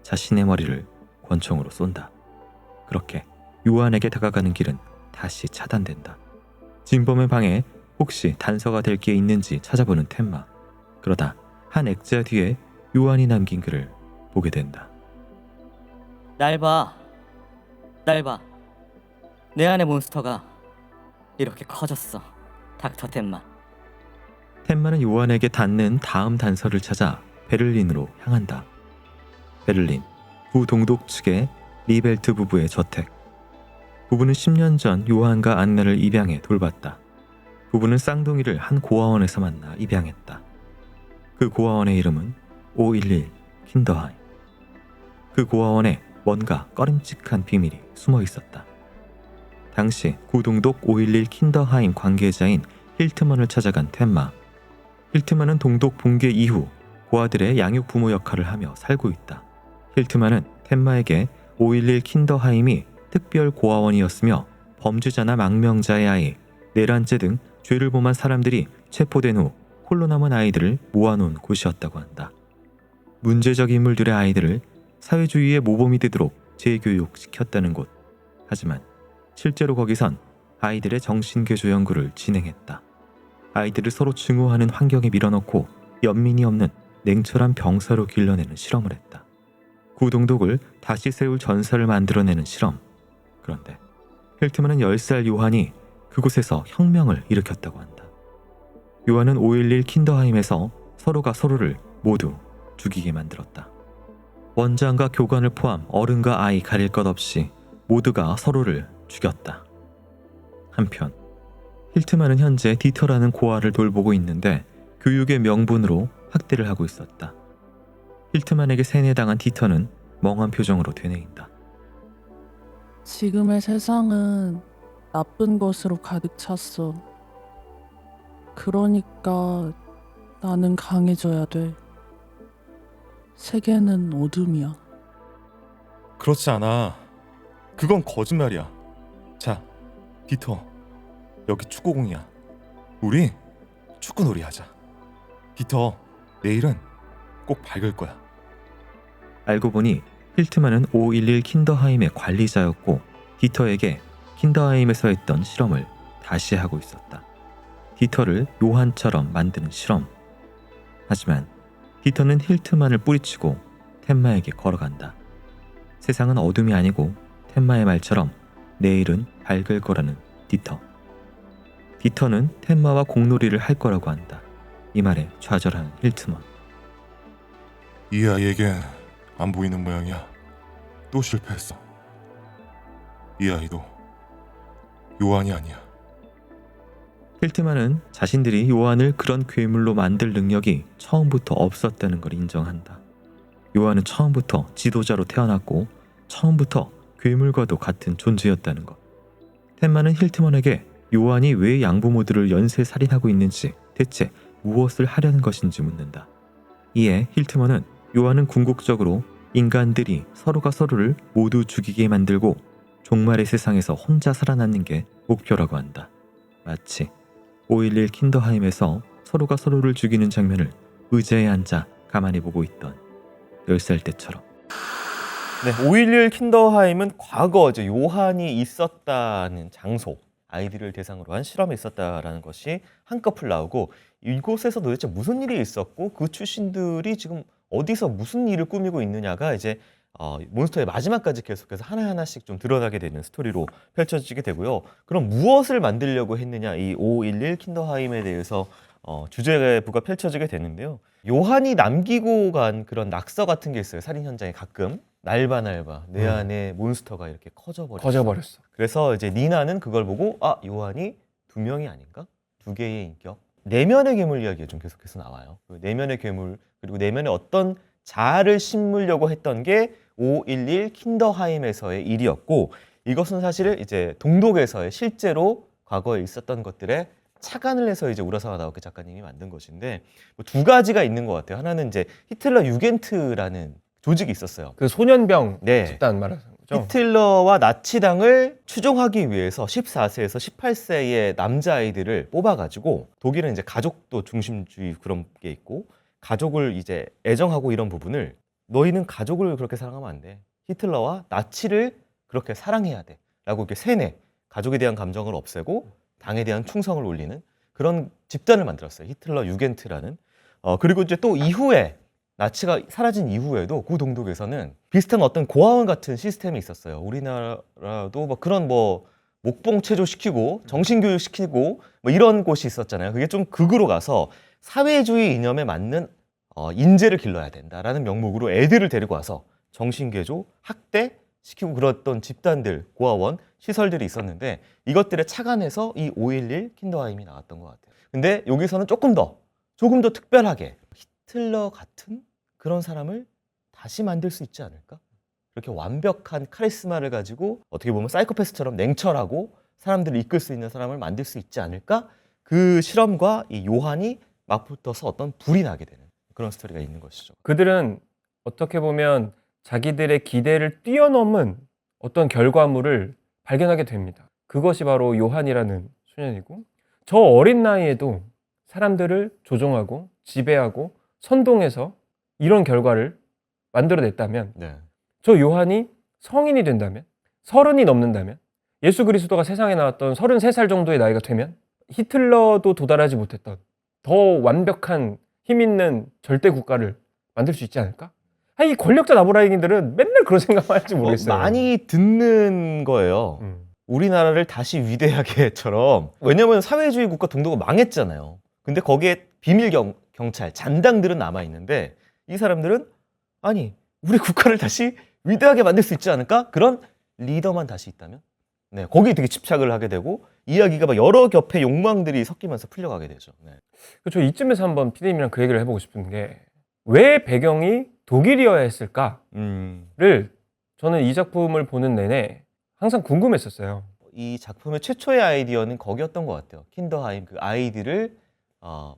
자신의 머리를 권총으로 쏜다. 그렇게 요한에게 다가가는 길은 다시 차단된다. 진범의 방에 혹시 단서가 될 게 있는지 찾아보는 텐마. 그러다 한 액자 뒤에 요한이 남긴 글을 보게 된다. 날 봐. 날 봐. 내 안의 몬스터가 이렇게 커졌어. 닥터 텐마. 텐마는 요한에게 닿는 다음 단서를 찾아 베를린으로 향한다. 베를린 구동독 측의 리벨트 부부의 저택. 부부는 10년 전 요한과 안나를 입양해 돌봤다. 부부는 쌍둥이를 한 고아원에서 만나 입양했다. 그 고아원의 이름은 511 킨더하임. 그 고아원에 뭔가 꺼림칙한 비밀이 숨어 있었다. 당시 구동독 511 킨더하임 관계자인 힐트먼을 찾아간 텐마. 힐트먼은 동독 붕괴 이후 고아들의 양육 부모 역할을 하며 살고 있다. 힐트먼은 텐마에게 511 킨더하임이 특별 고아원이었으며 범죄자나 망명자의 아이, 내란죄 등 죄를 범한 사람들이 체포된 후 홀로 남은 아이들을 모아놓은 곳이었다고 한다. 문제적 인물들의 아이들을 사회주의의 모범이 되도록 재교육시켰다는 곳. 하지만 실제로 거기선 아이들의 정신개조 연구를 진행했다. 아이들을 서로 증오하는 환경에 밀어넣고 연민이 없는 냉철한 병사로 길러내는 실험을 했다. 구동독을 다시 세울 전사를 만들어내는 실험. 그런데 힐트먼은 10살 요한이 그곳에서 혁명을 일으켰다고 한다. 요한은 511 킨더하임에서 서로가 서로를 모두 죽이게 만들었다. 원장과 교관을 포함 어른과 아이 가릴 것 없이 모두가 서로를 죽였다. 한편 힐트만은 현재 디터라는 고아를 돌보고 있는데 교육의 명분으로 학대를 하고 있었다. 힐트만에게 세뇌당한 디터는 멍한 표정으로 되뇌인다. 지금의 세상은 나쁜 것으로 가득 찼어. 그러니까 나는 강해져야 돼. 세계는 어둠이야. 그렇지 않아. 그건 거짓말이야. 자, 디터. 여기 축구공이야. 우리 축구놀이 하자. 디터, 내일은 꼭 밝을 거야. 알고 보니 힐트만은 511 킨더하임의 관리자였고 디터에게 킨더하임에서 했던 실험을 다시 하고 있었다. 디터를 요한처럼 만드는 실험. 하지만 디터는 힐트만을 뿌리치고 텐마에게 걸어간다. 세상은 어둠이 아니고 텐마의 말처럼 내일은 밝을 거라는 디터. 디터는 텐마와 공놀이를 할 거라고 한다. 이 말에 좌절하는 힐트먼. 이 아이에겐 안 보이는 모양이야. 또 실패했어. 이 아이도 요한이 아니야. 힐트만은 자신들이 요한을 그런 괴물로 만들 능력이 처음부터 없었다는 걸 인정한다. 요한은 처음부터 지도자로 태어났고 처음부터 괴물과도 같은 존재였다는 것. 텐마는 힐트먼에게 요한이 왜 양부모들을 연쇄살인하고 있는지 대체 무엇을 하려는 것인지 묻는다. 이에 힐트먼은 요한은 궁극적으로 인간들이 서로가 서로를 모두 죽이게 만들고 종말의 세상에서 혼자 살아남는 게 목표라고 한다. 마치 511 킨더하임에서 서로가 서로를 죽이는 장면을 의자에 앉아 가만히 보고 있던 10살 때처럼. 네, 511 킨더하임은 과거 이제 요한이 있었다는 장소, 아이들을 대상으로 한 실험이 있었다라는 것이 한꺼풀 나오고 이곳에서 도대체 무슨 일이 있었고 그 출신들이 지금 어디서 무슨 일을 꾸미고 있느냐가 이제 몬스터의 마지막까지 계속해서 하나하나씩 좀 드러나게 되는 스토리로 펼쳐지게 되고요. 그럼 무엇을 만들려고 했느냐, 이 511 킨더하임에 대해서 주제부가 펼쳐지게 되는데요. 요한이 남기고 간 그런 낙서 같은 게 있어요. 살인 현장에 가끔 날바 내 안에 몬스터가 이렇게 커져버렸어. 그래서 이제 니나는 그걸 보고 요한이 2명이 아닌가? 2개의 인격, 내면의 괴물 이야기가 좀 계속해서 나와요. 그 내면의 괴물 그리고 내면에 어떤 자아를 심으려고 했던 게 511 킨더하임에서의 일이었고 이것은 사실 이제 동독에서의 실제로 과거에 있었던 것들의 착안을 해서 이제 우라사와 나오키 작가님이 만든 것인데 뭐 2가지가 있는 것 같아요. 하나는 이제 히틀러 유겐트라는 조직이 있었어요. 그 소년병 네. 집단 말하는 거죠. 히틀러와 나치당을 추종하기 위해서 14세에서 18세의 남자아이들을 뽑아가지고 독일은 이제 가족도 중심주의 그런 게 있고 가족을 이제 애정하고 이런 부분을 너희는 가족을 그렇게 사랑하면 안 돼. 히틀러와 나치를 그렇게 사랑해야 돼. 라고 이렇게 세뇌, 가족에 대한 감정을 없애고 당에 대한 충성을 올리는 그런 집단을 만들었어요. 히틀러 유겐트라는. 그리고 이제 또 이후에 나치가 사라진 이후에도 그 동독에서는 비슷한 어떤 고아원 같은 시스템이 있었어요. 우리나라도 뭐 그런 뭐 목봉 체조 시키고 정신교육 시키고 뭐 이런 곳이 있었잖아요. 그게 좀 극으로 가서 사회주의 이념에 맞는 인재를 길러야 된다라는 명목으로 애들을 데리고 와서 정신개조, 학대 시키고 그랬던 집단들, 고아원, 시설들이 있었는데 이것들에 착안해서 이 5.11 킨더하임이 나왔던 것 같아요. 근데 여기서는 조금 더 특별하게 히틀러 같은 그런 사람을 다시 만들 수 있지 않을까? 그렇게 완벽한 카리스마를 가지고 어떻게 보면 사이코패스처럼 냉철하고 사람들을 이끌 수 있는 사람을 만들 수 있지 않을까? 그 실험과 이 요한이 맞붙어서 어떤 불이 나게 되는 그런 스토리가 있는 것이죠. 그들은 어떻게 보면 자기들의 기대를 뛰어넘은 어떤 결과물을 발견하게 됩니다. 그것이 바로 요한이라는 소년이고 저 어린 나이에도 사람들을 조종하고 지배하고 선동해서 이런 결과를 만들어냈다면 네. 저 요한이 성인이 된다면 30이 넘는다면 예수 그리스도가 세상에 나왔던 33살 정도의 나이가 되면 히틀러도 도달하지 못했던 더 완벽한 힘 있는 절대 국가를 만들 수 있지 않을까? 이 권력자 나부라인들은 맨날 그런 생각만 할지 모르겠어요. 많이 듣는 거예요. 우리나라를 다시 위대하게처럼. 왜냐면 사회주의 국가 동독은 망했잖아요. 근데 거기에 비밀 경찰, 잔당들은 남아있는데 이 사람들은 아니 우리 국가를 다시 위대하게 만들 수 있지 않을까? 그런 리더만 다시 있다면? 네, 거기에 되게 집착을 하게 되고 이야기가 막 여러 겹의 욕망들이 섞이면서 풀려가게 되죠. 네. 저 이쯤에서 한번 피디님이랑 그 얘기를 해보고 싶은 게 왜 배경이 독일이어야 했을까를 저는 이 작품을 보는 내내 항상 궁금했었어요. 이 작품의 최초의 아이디어는 거기였던 것 같아요. 킨더하임 그 아이들을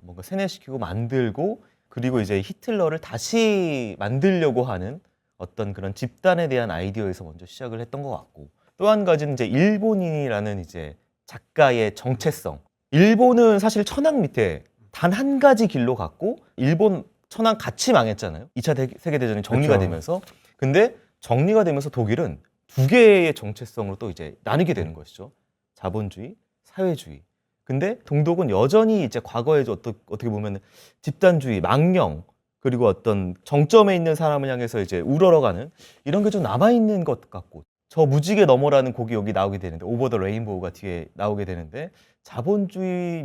뭔가 세뇌시키고 만들고 그리고 이제 히틀러를 다시 만들려고 하는 어떤 그런 집단에 대한 아이디어에서 먼저 시작을 했던 것 같고 또 한 가지는 이제 일본인이라는 이제 작가의 정체성. 일본은 사실 천황 밑에 단 한 가지 길로 갔고 일본 천황 같이 망했잖아요. 2차 세계대전이 정리가 그렇죠. 되면서. 근데 정리가 되면서 독일은 두 개의 정체성으로 또 이제 나뉘게 되는 것이죠. 자본주의, 사회주의. 근데 동독은 여전히 이제 과거에 어떻게 보면 집단주의, 망령 그리고 어떤 정점에 있는 사람을 향해서 이제 우러러가는 이런 게 좀 남아있는 것 같고 저 무지개 너머라는 곡이 여기 나오게 되는데 오버 더 레인보우가 뒤에 나오게 되는데 자본주의,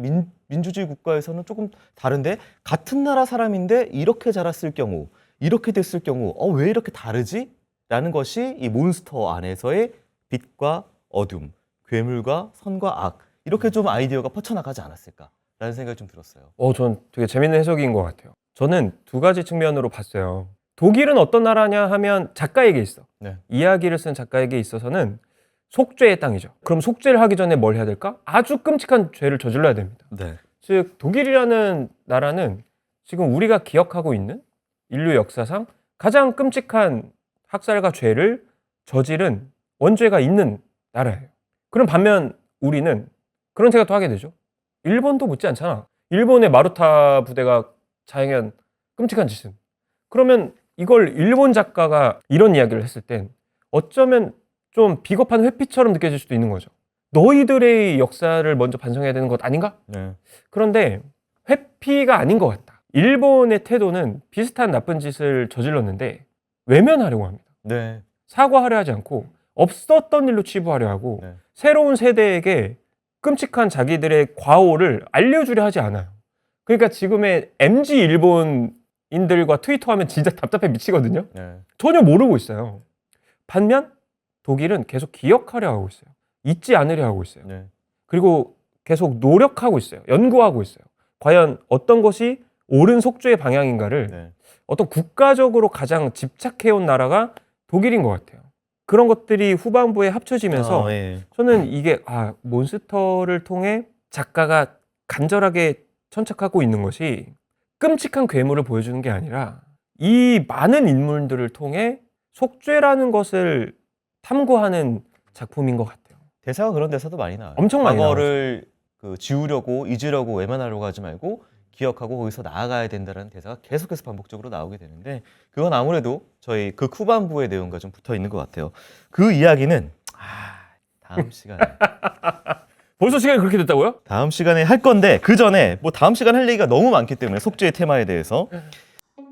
민주주의 국가에서는 조금 다른데 같은 나라 사람인데 이렇게 자랐을 경우 이렇게 됐을 경우 왜 이렇게 다르지? 라는 것이 이 몬스터 안에서의 빛과 어둠, 괴물과 선과 악 이렇게 좀 아이디어가 퍼쳐나가지 않았을까라는 생각이 좀 들었어요. 전 되게 재밌는 해석인 것 같아요. 저는 두 가지 측면으로 봤어요. 독일은 어떤 나라냐 하면 작가에게 있어. 네. 이야기를 쓴 작가에게 있어서는 속죄의 땅이죠. 그럼 속죄를 하기 전에 뭘 해야 될까? 아주 끔찍한 죄를 저질러야 됩니다. 네. 즉 독일이라는 나라는 지금 우리가 기억하고 있는 인류 역사상 가장 끔찍한 학살과 죄를 저지른 원죄가 있는 나라예요. 그럼 반면 우리는 그런 생각도 하게 되죠. 일본도 못지 않잖아. 일본의 마루타 부대가 자행한 끔찍한 짓은. 그러면 이걸 일본 작가가 이런 이야기를 했을 땐 어쩌면 좀 비겁한 회피처럼 느껴질 수도 있는 거죠. 너희들의 역사를 먼저 반성해야 되는 것 아닌가? 네. 그런데 회피가 아닌 것 같다. 일본의 태도는 비슷한 나쁜 짓을 저질렀는데 외면하려고 합니다. 네. 사과하려 하지 않고 없었던 일로 치부하려 하고 네. 새로운 세대에게 끔찍한 자기들의 과오를 알려주려 하지 않아요. 그러니까 지금의 MZ 일본인들과 트위터하면 진짜 답답해 미치거든요. 네. 전혀 모르고 있어요. 반면 독일은 계속 기억하려 하고 있어요. 잊지 않으려 하고 있어요. 네. 그리고 계속 노력하고 있어요. 연구하고 있어요. 과연 어떤 것이 옳은 속죄의 방향인가를 네. 어떤 국가적으로 가장 집착해온 나라가 독일인 것 같아요. 그런 것들이 후반부에 합쳐지면서 예. 저는 이게 몬스터를 통해 작가가 간절하게 천착하고 있는 것이 끔찍한 괴물을 보여주는 게 아니라 이 많은 인물들을 통해 속죄라는 것을 탐구하는 작품인 것 같아요. 대사가 그런 대사도 많이 나와요. 엄청 많이 과거를 지우려고 잊으려고 외면하려고 하지 말고 기억하고 거기서 나아가야 된다는 대사가 계속해서 반복적으로 나오게 되는데 그건 아무래도 저희 그 후반부의 내용과 좀 붙어 있는 것 같아요. 그 이야기는 다음 시간에 벌써 시간이 그렇게 됐다고요? 다음 시간에 할 건데 그 전에 뭐 다음 시간 할 얘기가 너무 많기 때문에 속죄의 테마에 대해서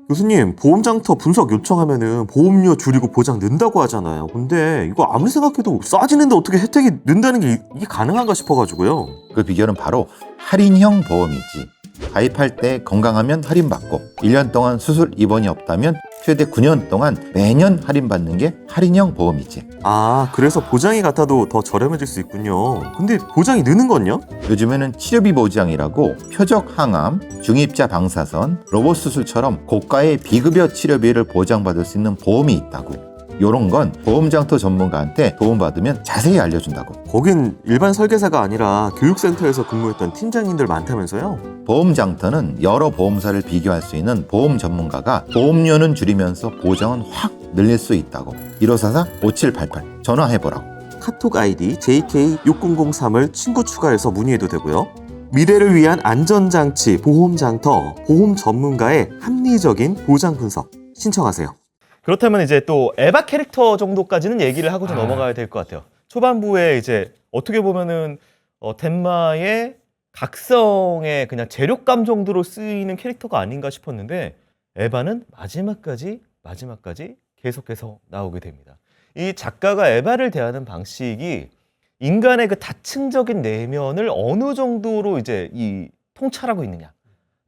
교수님, 보험장터 분석 요청하면은 보험료 줄이고 보장 는다고 하잖아요. 근데 이거 아무리 생각해도 싸지는데 어떻게 혜택이 는다는 게 이게 가능한가 싶어가지고요. 그 비결은 바로 할인형 보험이지. 가입할 때 건강하면 할인받고 1년 동안 수술 입원이 없다면 최대 9년 동안 매년 할인받는 게 할인형 보험이지. 아, 그래서 보장이 같아도 더 저렴해질 수 있군요. 근데 보장이 느는 건요? 요즘에는 치료비 보장이라고 표적 항암, 중입자 방사선, 로봇 수술처럼 고가의 비급여 치료비를 보장받을 수 있는 보험이 있다고. 요런 건 보험장터 전문가한테 도움받으면 자세히 알려준다고. 거긴 일반 설계사가 아니라 교육센터에서 근무했던 팀장님들 많다면서요? 보험장터는 여러 보험사를 비교할 수 있는 보험 전문가가 보험료는 줄이면서 보장은 확 늘릴 수 있다고. 1544-5788 전화해보라고. 카톡 아이디 JK6003을 친구 추가해서 문의해도 되고요. 미래를 위한 안전장치 보험장터 보험 전문가의 합리적인 보장 분석 신청하세요. 그렇다면 이제 또 에바 캐릭터 정도까지는 얘기를 하고 좀 넘어가야 될 것 같아요. 초반부에 이제 어떻게 보면은 덴마의 각성의 그냥 재료감 정도로 쓰이는 캐릭터가 아닌가 싶었는데 에바는 마지막까지 계속해서 나오게 됩니다. 이 작가가 에바를 대하는 방식이 인간의 그 다층적인 내면을 어느 정도로 이제 이 통찰하고 있느냐,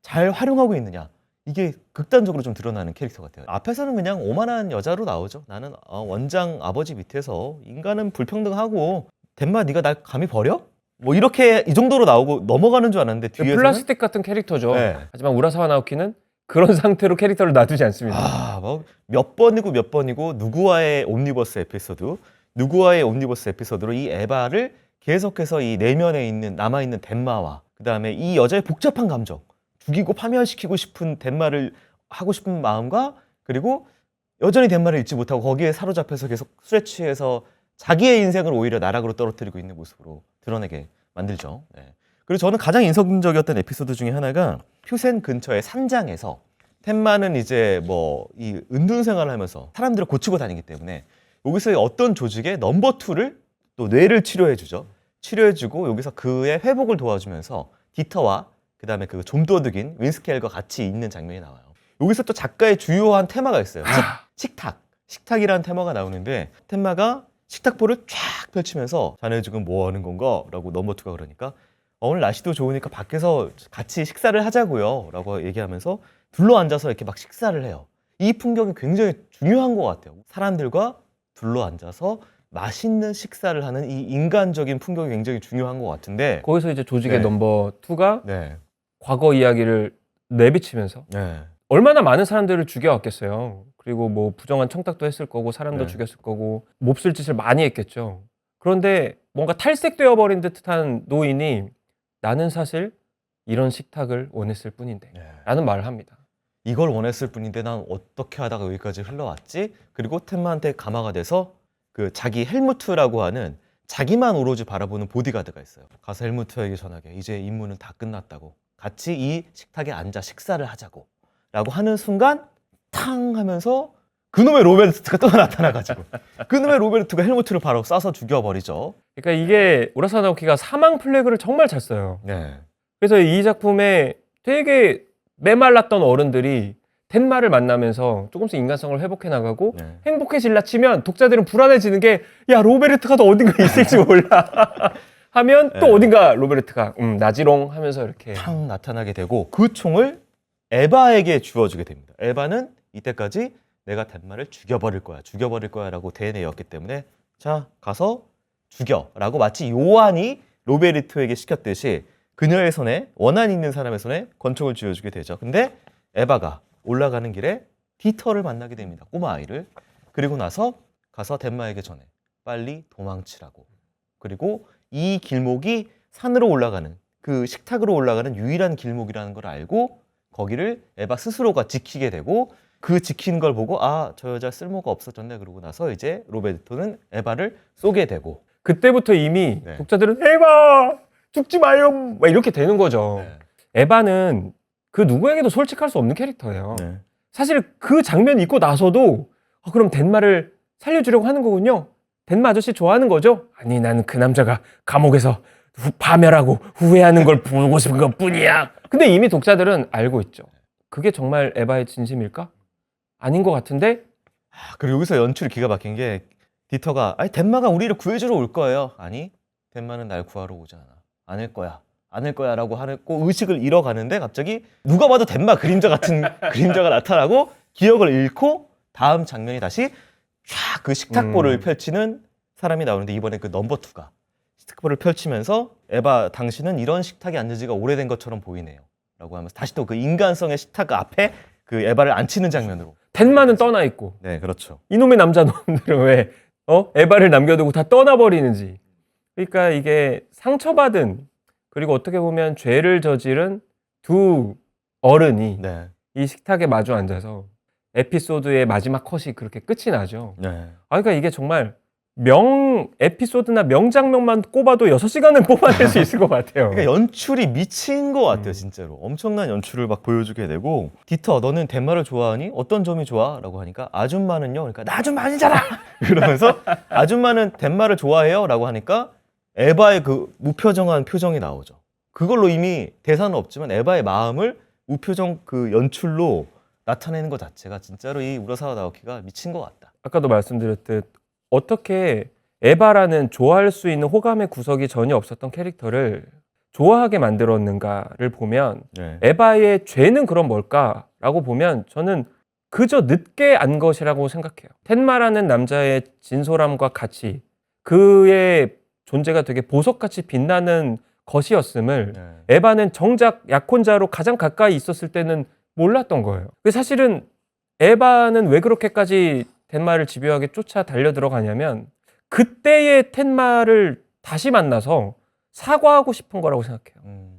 잘 활용하고 있느냐. 이게 극단적으로 좀 드러나는 캐릭터 같아요. 앞에서는 그냥 오만한 여자로 나오죠. 나는 원장 아버지 밑에서 인간은 불평등하고 덴마 네가 날 감히 버려? 뭐 이렇게 이 정도로 나오고 넘어가는 줄 알았는데 뒤에서는 플라스틱 같은 캐릭터죠. 네. 하지만 우라사와 나오키는 그런 상태로 캐릭터를 놔두지 않습니다. 뭐 몇 번이고 누구와의 옴니버스 에피소드로 이 에바를 계속해서 이 내면에 있는 남아있는 덴마와 그 다음에 이 여자의 복잡한 감정 죽이고 파멸시키고 싶은 덴마를 하고 싶은 마음과 그리고 여전히 덴마를 잊지 못하고 거기에 사로잡혀서 계속 술에 취해서 자기의 인생을 오히려 나락으로 떨어뜨리고 있는 모습으로 드러내게 만들죠. 네. 그리고 저는 가장 인상적이었던 에피소드 중에 하나가 휴센 근처의 산장에서 템마는 이제 뭐 이 은둔 생활을 하면서 사람들을 고치고 다니기 때문에 여기서 어떤 조직의 넘버 2를 또 뇌를 치료해주죠. 치료해주고 여기서 그의 회복을 도와주면서 디터와 그 다음에 그 좀도둑인 윈스켈과 같이 있는 장면이 나와요. 여기서 또 작가의 주요한 테마가 있어요. 식탁이라는 테마가 나오는데 템마가 식탁보를 쫙 펼치면서 자네 지금 뭐 하는 건가? 라고 넘버 2가 그러니까 오늘 날씨도 좋으니까 밖에서 같이 식사를 하자고요 라고 얘기하면서 둘러앉아서 이렇게 막 식사를 해요. 이 풍경이 굉장히 중요한 것 같아요. 사람들과 둘러앉아서 맛있는 식사를 하는 이 인간적인 풍경이 굉장히 중요한 것 같은데 거기서 이제 조직의 네. 넘버 2가 네. 과거 이야기를 내비치면서 네. 얼마나 많은 사람들을 죽여왔겠어요. 그리고 뭐 부정한 청탁도 했을 거고 사람도 네. 죽였을 거고 몹쓸 짓을 많이 했겠죠. 그런데 뭔가 탈색되어 버린 듯한 노인이 나는 사실 이런 식탁을 원했을 뿐인데 네. 라는 말을 합니다. 이걸 원했을 뿐인데 난 어떻게 하다가 여기까지 흘러왔지? 그리고 템마한테 감화가 돼서 그 자기 헬무트라고 하는 자기만 오로지 바라보는 보디가드가 있어요. 가서 헬무트에게 전하게 이제 임무는 다 끝났다고 같이 이 식탁에 앉아 식사를 하자고 라고 하는 순간 탕 하면서 그놈의 로베르트가 또 나타나가지고 그놈의 로베르트가 헬무트를 바로 쏴서 죽여버리죠. 그러니까 이게 우라사와 나오키가 사망 플래그를 정말 잘 써요. 네. 그래서 이 작품에 되게 메말랐던 어른들이 덴마를 만나면서 조금씩 인간성을 회복해 나가고 네. 행복해질라 치면 독자들은 불안해지는 게 야 로베르트가 또 어딘가 있을지 몰라 하면 또 네. 어딘가 로베르트가 나지롱 하면서 이렇게 탕 나타나게 되고 그 총을 에바에게 주어주게 됩니다. 에바는 이때까지 내가 덴마를 죽여버릴 거야 라고 대내였기 때문에 자 가서 죽여라고 마치 요한이 로베르토에게 시켰듯이 그녀의 손에 원한 있는 사람의 손에 권총을 쥐어주게 되죠. 근데 에바가 올라가는 길에 디터를 만나게 됩니다. 꼬마 아이를. 그리고 나서 가서 덴마에게 전해 빨리 도망치라고. 그리고 이 길목이 산으로 올라가는 그 식탁으로 올라가는 유일한 길목이라는 걸 알고 거기를 에바 스스로가 지키게 되고 그 지킨 걸 보고 아, 저 여자 쓸모가 없어졌네 그러고 나서 이제 로베르토는 에바를 쏘게 되고 그때부터 이미 네. 독자들은 에바 죽지 마요 막 이렇게 되는 거죠. 네. 에바는 그 누구에게도 솔직할 수 없는 캐릭터예요. 네. 사실 그 장면 있고 나서도 그럼 덴마를 살려주려고 하는 거군요. 덴마 아저씨 좋아하는 거죠? 아니 나는 그 남자가 감옥에서 파멸하고 후회하는 걸 보고 싶은 것 뿐이야. 근데 이미 독자들은 알고 있죠. 그게 정말 에바의 진심일까? 아닌 것 같은데 그리고 여기서 연출이 기가 막힌 게 디터가 아니 덴마가 우리를 구해주러 올 거예요. 아니 덴마는 날 구하러 오지 않아. 아닐 거야. 아닐 거야 라고 하고 의식을 잃어가는데 갑자기 누가 봐도 덴마 그림자 같은 그림자가 나타나고 기억을 잃고 다음 장면이 다시 쫙 그 식탁보를 펼치는 사람이 나오는데 이번에 그 넘버 2가 식탁보를 펼치면서 에바 당신은 이런 식탁에 앉은 지가 오래된 것처럼 보이네요 라고 하면서 다시 또 그 인간성의 식탁 앞에 그 에바를 앉히는 장면으로 덴마는 떠나 있고 네 그렇죠. 이놈의 남자놈들은 왜 에바를 남겨두고 다 떠나버리는지. 그러니까 이게 상처받은 그리고 어떻게 보면 죄를 저지른 두 어른이 네. 이 식탁에 마주 앉아서 에피소드의 마지막 컷이 그렇게 끝이 나죠. 네. 그러니까 이게 정말 명 에피소드나 명장면만 꼽아도 6시간을 뽑아낼 수 있을 것 같아요. 그러니까 연출이 미친 것 같아요, 진짜로. 엄청난 연출을 막 보여주게 되고 디터, 너는 덴마를 좋아하니? 어떤 점이 좋아? 라고 하니까 아줌마는요? 그러니까 나 아줌마 아니잖아! 그러면서 아줌마는 덴마를 좋아해요? 라고 하니까 에바의 그 무표정한 표정이 나오죠. 그걸로 이미 대사는 없지만 에바의 마음을 무표정 그 연출로 나타내는 것 자체가 진짜로 이 우라사와 나오키가 미친 것 같다. 아까도 말씀드렸듯 어떻게 에바라는 좋아할 수 있는 호감의 구석이 전혀 없었던 캐릭터를 좋아하게 만들었는가를 보면 네. 에바의 죄는 그럼 뭘까라고 보면 저는 그저 늦게 안 것이라고 생각해요. 텐마라는 남자의 진솔함과 가치, 그의 존재가 되게 보석같이 빛나는 것이었음을 네. 에바는 정작 약혼자로 가장 가까이 있었을 때는 몰랐던 거예요. 사실은 에바는 왜 그렇게까지 텐마를 집요하게 쫓아 달려 들어가냐면 그때의 텐마를 다시 만나서 사과하고 싶은 거라고 생각해요.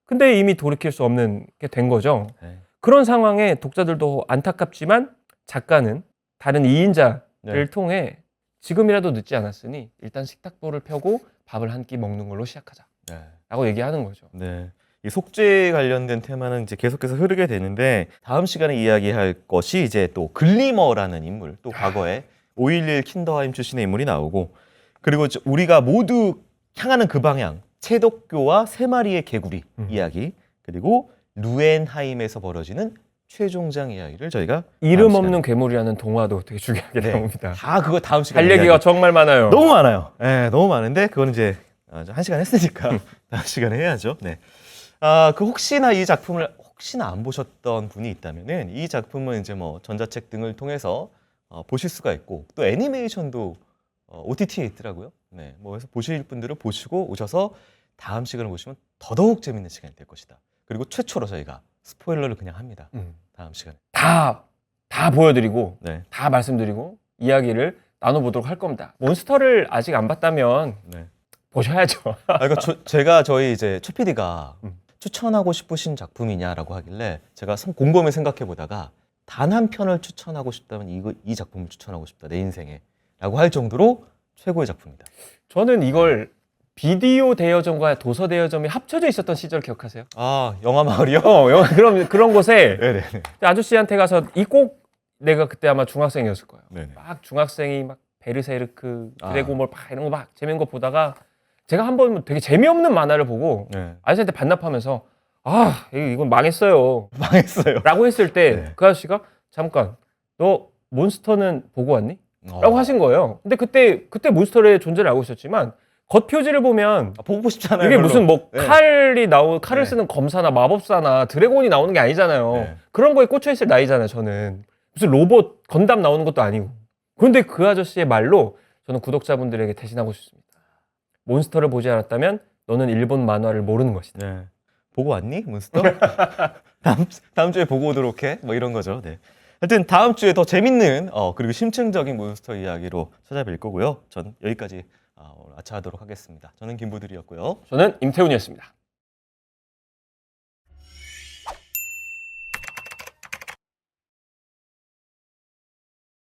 근데 이미 돌이킬 수 없는 게 된 거죠. 네. 그런 상황에 독자들도 안타깝지만 작가는 다른 2인자를 네. 통해 지금이라도 늦지 않았으니 일단 식탁보를 펴고 밥을 한 끼 먹는 걸로 시작하자 네. 라고 얘기하는 거죠. 네. 이 속죄에 관련된 테마는 이제 계속해서 흐르게 되는데 다음 시간에 이야기할 것이 이제 또 글리머라는 인물, 또 과거에 5.11 킨더하임 출신의 인물이 나오고 그리고 우리가 모두 향하는 그 방향, 채덕교와 세 마리의 개구리 이야기 그리고 루엔하임에서 벌어지는 최종장 이야기를 저희가 이름 다음 없는 괴물이라는 동화도 되게 중요하게 네. 나옵니다. 다 그거 다음 시간에 할 얘기가 정말 많아요. 너무 많아요. 네, 너무 많은데 그거는 이제 1시간 했으니까 다음 시간에 해야죠. 네. 그 혹시나 이 작품을 혹시나 안 보셨던 분이 있다면은 이 작품은 이제 뭐 전자책 등을 통해서 보실 수가 있고 또 애니메이션도 OTT에 있더라고요. 네, 뭐 그래서 보실 분들은 보시고 오셔서 다음 시간을 보시면 더더욱 재밌는 시간이 될 것이다. 그리고 최초로 저희가 스포일러를 그냥 합니다. 다음 시간에 다 보여드리고 네, 다 말씀드리고 이야기를 나눠보도록 할 겁니다. 몬스터를 아직 안 봤다면 네. 보셔야죠. 그러니까 제가 저희 이제 최 PD가 추천하고 싶으신 작품이냐라고 하길래 제가 곰곰이 생각해 보다가 단 한 편을 추천하고 싶다면 이 작품을 추천하고 싶다 내 인생에라고 할 정도로 최고의 작품이다. 저는 이걸 비디오 대여점과 도서 대여점이 합쳐져 있었던 시절 기억하세요? 영화 마을이요? 그런 곳에 네네. 아저씨한테 가서 이 꼭 내가 그때 아마 중학생이었을 거예요. 네네. 막 중학생이 막 베르세르크, 드래곤볼 막 이런 거 막 재밌는 거 보다가 제가 한 번 되게 재미없는 만화를 보고 네. 아저씨한테 반납하면서 이건 망했어요. 망했어요. 라고 했을 때 네. 그 아저씨가 잠깐 너 몬스터는 보고 왔니? 라고 하신 거예요. 근데 그때 몬스터의 존재를 알고 있었지만 겉표지를 보면 보고 싶잖아요. 이게 별로. 무슨 뭐 네. 칼을 네. 쓰는 검사나 마법사나 드래곤이 나오는 게 아니잖아요. 네. 그런 거에 꽂혀 있을 나이잖아요. 저는 무슨 로봇 건담 나오는 것도 아니고. 그런데 그 아저씨의 말로 저는 구독자분들에게 대신하고 싶습니다. 몬스터를 보지 않았다면 너는 일본 만화를 모르는 것이다. 네. 보고 왔니? 몬스터? 다음 주에 보고 오도록 해. 뭐 이런 거죠. 네. 하여튼 다음 주에 더 재밌는 그리고 심층적인 몬스터 이야기로 찾아뵐 거고요. 전 여기까지 아차하도록 하겠습니다. 저는 김부들이었고요. 저는 임태훈이었습니다.